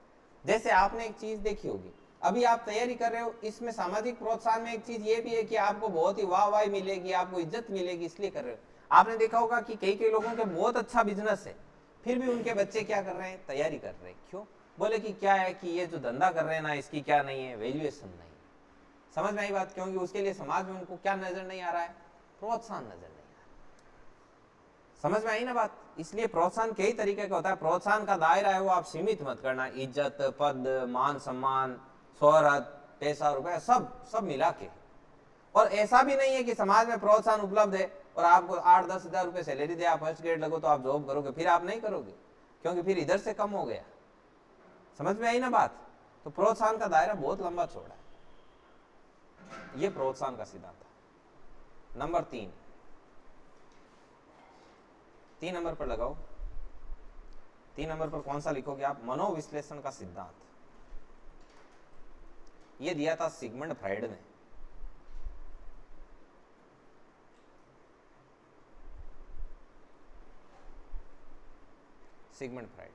जैसे आपने एक चीज देखी होगी, अभी आप तैयारी कर रहे हो, इसमें सामाजिक प्रोत्साहन में एक चीज ये भी है कि आपको बहुत ही वाहवाही मिलेगी, आपको इज्जत मिलेगी, इसलिए कर रहे हो। आपने देखा होगा कि कई लोगों के बहुत अच्छा बिजनेस है, फिर भी उनके बच्चे क्या कर रहे हैं? तैयारी कर रहे हैं। क्यों? बोले कि क्या है कि ये जो धंधा कर रहे हैं ना, इसकी क्या नहीं है? वैल्यूएशन नहीं। समझ में आई बात? क्योंकि उसके लिए समाज में उनको क्या नजर नहीं आ रहा है? प्रोत्साहन नजर नहीं आ रहा। समझ में आई ना बात? इसलिए प्रोत्साहन कई तरीके का होता है। प्रोत्साहन का दायरा है वो आप सीमित मत करना, इज्जत, पद, मान सम्मान, शोहरत, पैसा, रुपया, सब मिला के। और ऐसा भी नहीं है कि समाज में प्रोत्साहन उपलब्ध है और आपको 8-10 हजार रुपए सैलरी दे, आप फर्स्ट ग्रेड लगो तो आप जॉब करोगे? फिर आप नहीं करोगे, क्योंकि फिर इधर से कम हो गया। समझ में आई ना बात? तो प्रोत्साहन का दायरा बहुत लंबा चौड़ा है। ये प्रोत्साहन का सिद्धांत था। नंबर 3 नंबर पर लगाओ। 3 नंबर पर कौन सा लिखोगे आप? मनोविश्लेषण का सिद्धांत। ये दिया था सिगमंड फ्राइड ने। सिगमंड फ्राइड,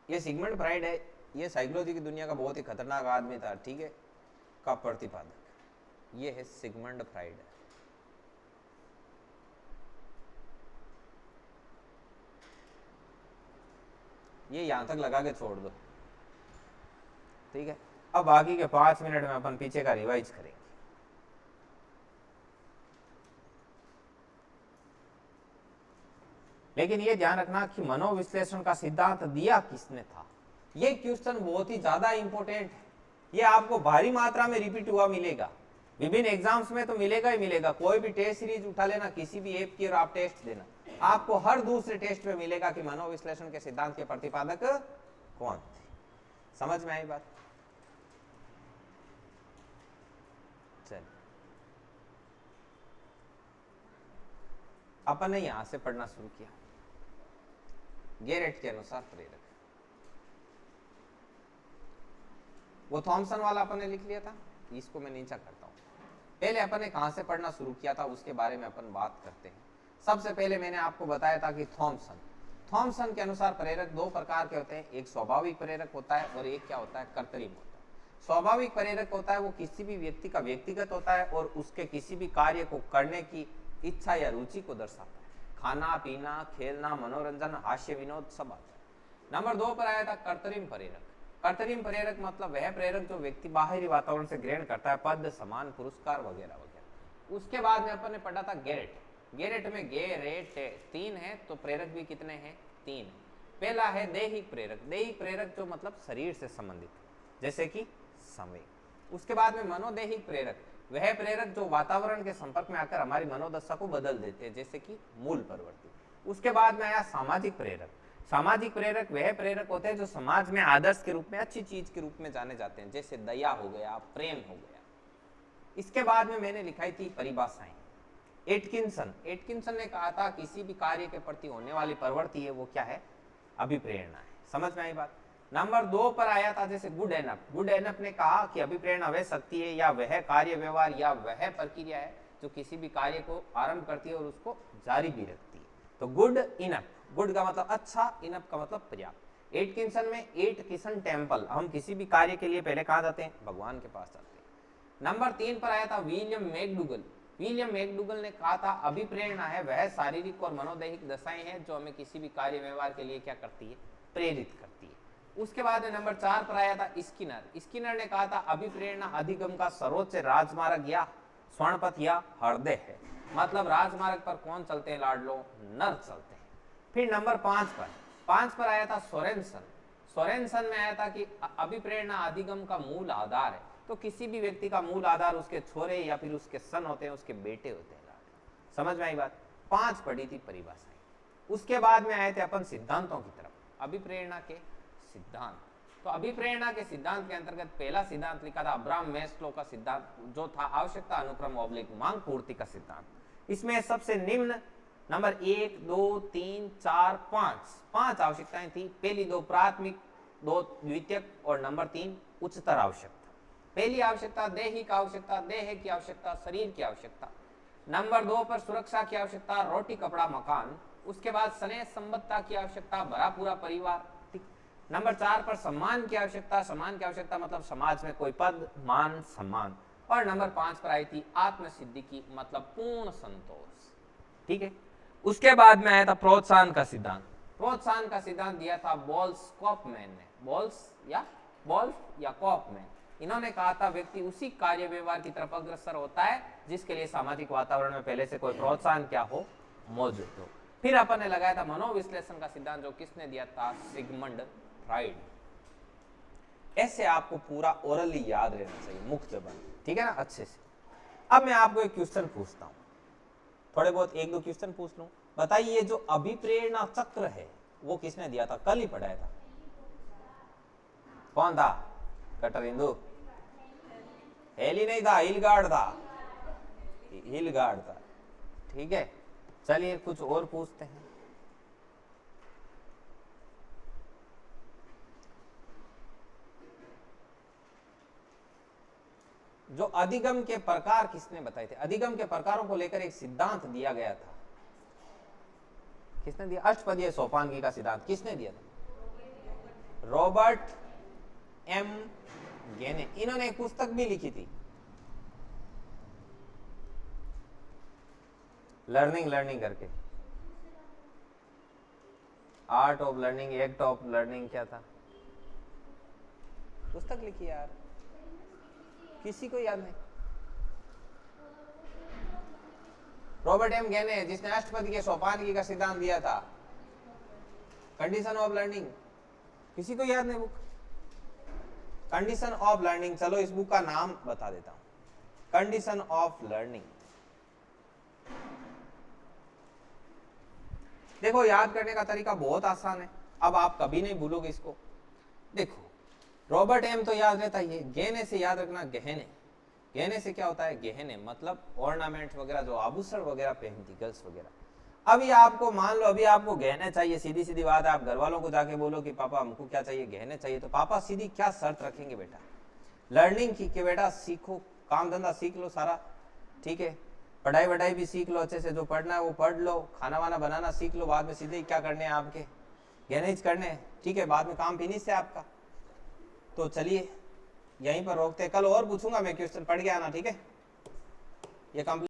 ये सिगमंड फ्राइड है, ये साइकोलॉजी की दुनिया का बहुत ही खतरनाक आदमी था, ठीक है, का प्रतिपादक। ये है सिगमंड फ्राइड। ये यहां तक लगा के छोड़ दो, ठीक है। अब बाकी के 5 मिनट में अपन पीछे का रिवाइज करेंगे। लेकिन ये ध्यान रखना कि मनोविश्लेषण का सिद्धांत दिया किसने था। ये क्वेश्चन बहुत ही ज्यादा इंपॉर्टेंट है। ये आपको भारी मात्रा में रिपीट हुआ मिलेगा, विभिन्न एग्जाम्स में तो मिलेगा ही मिलेगा। कोई भी टेस्ट सीरीज उठा लेना किसी भी ऐप की और आप टेस्ट देना, आपको हर दूसरे टेस्ट में मिलेगा कि मनोविश्लेषण के सिद्धांत के प्रतिपादक कौन थे। समझ में आई बात? चलिए अपन ने यहां से पढ़ना शुरू किया। गेरेट के अनुसार प्रेरक, वो थॉमसन वाला अपन ने लिख लिया था, इसको मैं नीचा करता हूं। पहले अपन ने कहां से पढ़ना शुरू किया था उसके बारे में अपन बात करते हैं। सबसे पहले मैंने आपको बताया था कि थॉमसन के अनुसार प्रेरक 2 प्रकार के होते हैं। एक स्वाभाविक प्रेरक होता है और एक क्या होता है? कृत्रिम होता है। स्वाभाविक प्रेरक होता है वो किसी भी व्यक्ति का व्यक्तिगत होता है और उसके किसी भी कार्य को करने की इच्छा या रुचि को दर्शाता है। खाना पीना, खेलना, मनोरंजन, हास्य विनोद सब आता है। नंबर 2 पर आया था कृत्रिम प्रेरक। कृत्रिम प्रेरक मतलब वह प्रेरक जो व्यक्ति बाहरी वातावरण से ग्रहण करता है, पद, सम्मान, पुरस्कार वगैरह वगैरह। उसके बाद में अपन ने पढ़ा था गेरेट। गेरेट में गे रेट 3 है, तो प्रेरक भी कितने हैं? 3। पहला है दैहिक प्रेरक। दैहिक प्रेरक जो मतलब शरीर से संबंधित, जैसे कि संवेग। उसके बाद में मनोदैहिक प्रेरक, वह प्रेरक जो वातावरण के संपर्क में आकर हमारी मनोदशा को बदल देते हैं, जैसे कि मूल प्रवृत्ति। उसके बाद में आया सामाजिक प्रेरक। सामाजिक प्रेरक वह प्रेरक होते हैं जो समाज में आदर्श के रूप में, अच्छी चीज के रूप में जाने जाते हैं, जैसे दया हो गया, प्रेम हो गया। इसके बाद में मैंने लिखाई थी परिभाषाएं। एटकिंसन ने कहा था किसी भी कार्य के प्रति होने वाली प्रवृत्ति है वो क्या है? अभिप्रेरणा है। समझ में आई बात? नंबर 2 पर आया था जैसे गुड एनफ ने कहा कि अभिप्रेरणा वह शक्ति है या वह कार्य व्यवहार या वह प्रक्रिया है जो किसी भी कार्य को आरंभ करती है और उसको जारी भी रखती है। तो गुड इनफ, गुड का मतलब अच्छा, इनफ का मतलब पर्याप्त। एटकिंसन में एटकिंसन टेम्पल, हम किसी भी कार्य के लिए पहले कहाँ जाते हैं? भगवान के पास जाते हैं। नंबर 3 पर आया था विलियम मैकडूगल। विलियम मैकडूगल ने कहा था अभिप्रेरणा है वह शारीरिक और मनोदैहिक दशाएं हैं जो हमें किसी भी कार्य व्यवहार के लिए क्या करती है? प्रेरित करती है। उसके बाद नंबर 4 पर आया था स्किनर ने कहा था अभिप्रेरणा अधिगम का सर्वोच्च राजमार्ग या स्वर्णपथ या हृदय है। मतलब राजमार्ग पर कौन चलते हैं लाडलो? नर चलते हैं। फिर नंबर 5 पर आया था सोरेनसन में आया था कि अभिप्रेरणा अधिगम का मूल आधार है। तो किसी भी व्यक्ति का मूल आधार उसके छोरे या फिर उसके सन होते हैं, उसके बेटे होते हैं। समझ में आई बात? 5 पढ़ी थी परिभाषाएं। उसके बाद में आए थे अपन सिद्धांतों की तरफ, अभिप्रेरणा के सिद्धांत। तो अभिप्रेरणा के सिद्धांत के अंतर्गत पहला सिद्धांत लिखा था अब्राहम मैस्लो का सिद्धांत, जो था आवश्यकता अनुक्रम ऑब्लिक मांग पूर्ति का सिद्धांत। इसमें सबसे निम्न नंबर 1, 2, 3, 4, 5 आवश्यकताएं थी। पहली 2 प्राथमिक, 2 द्वितीयक और नंबर 3 उच्चतर आवश्यकता। पहली आवश्यकता दैहिक आवश्यकता, देह की आवश्यकता, शरीर की आवश्यकता। नंबर 2 पर सुरक्षा की आवश्यकता, रोटी कपड़ा मकान। उसके बाद स्नेह संबद्धता की आवश्यकता, भरा पूरा परिवार। नंबर 4 पर सम्मान की आवश्यकता, सम्मान की आवश्यकता मतलब समाज में कोई पद, मान, सम्मान। और नंबर 5 पर आई थी आत्मसिद्धि की, मतलब पूर्ण संतोष। ठीक है। उसके बाद में आया था प्रोत्साहन का सिद्धांत। प्रोत्साहन का सिद्धांत दिया था बॉल्स या कॉफमैन। इन्होंने कहा था व्यक्ति उसी कार्य व्यवहार की तरफ अग्रसर होता है जिसके लिए सामाजिक वातावरण में पहले से कोई प्रोत्साहन क्या हो, मौजूद हो। फिर अपन ने लगाया था मनोविश्लेषण का सिद्धांत, जो किसने दिया था? Sigmund Freud. ऐसे आपको पूरा ओरली याद रहना चाहिए, मुक्त जबान, ठीक है ना, अच्छे से। अब मैं आपको एक क्वेश्चन पूछता हूं, थोड़े बहुत एक दो क्वेश्चन पूछ लूं। बताइए ये जो अभिप्रेरणा चक्र है वो किसने दिया था? कल ही पढ़ाया था। कौन था? कटर हिंदू? हेली नहीं था, हिलगार्ड था। हिलगार्ड था। ठीक है, चलिए कुछ और पूछते हैं। जो अधिगम के प्रकार किसने बताए थे? अधिगम के प्रकारों को लेकर एक सिद्धांत दिया गया था, किसने दिया? अष्टपदीय सोपानगी का सिद्धांत किसने दिया था? रॉबर्ट एम गेने। इन्होंने एक पुस्तक भी लिखी थी, लर्निंग करके। Art of learning, act of learning, क्या था? पुस्तक लिखी यार, किसी को याद नहीं। रॉबर्ट एम गेने, जिसने अष्टपदी के सोपानगी का सिद्धांत दिया था। कंडीशन ऑफ लर्निंग, किसी को याद नहीं बुक? कंडीशन ऑफ लर्निंग, चलो इस बुक का नाम बता देता हूं, कंडीशन ऑफ लर्निंग। देखो याद करने का तरीका बहुत आसान है, अब आप कभी नहीं भूलोगे इसको। देखो रॉबर्ट एम तो याद रहता है, गेने से याद रखना गहने। गहने से क्या होता है? गहने मतलब ऑर्नामेंट वगैरह, जो आभूषण वगैरह पहनती गर्ल्स वगैरह। अभी आपको मान लो अभी आपको गहने चाहिए, सीधी सीधी बात है, आप घर वालों को जाके बोलो कि पापा हमको क्या चाहिए? गहने चाहिए। तो पापा सीधी क्या शर्त रखेंगे? बेटा लर्निंग की, कि बेटा सीखो, काम धंधा सीख लो सारा, ठीक है, पढ़ाई वढ़ाई भी सीख लो अच्छे से, जो पढ़ना है वो पढ़ लो, खाना वाना बनाना सीख लो, बाद में सीधे क्या करने हैं आपके? गहने करने हैं, ठीक है, बाद में काम फिनिश है आपका। तो चलिए यहीं पर रोकते, कल और पूछूंगा मैं क्वेश्चन, पढ़ के आना, ठीक है? ये कंप्लीट।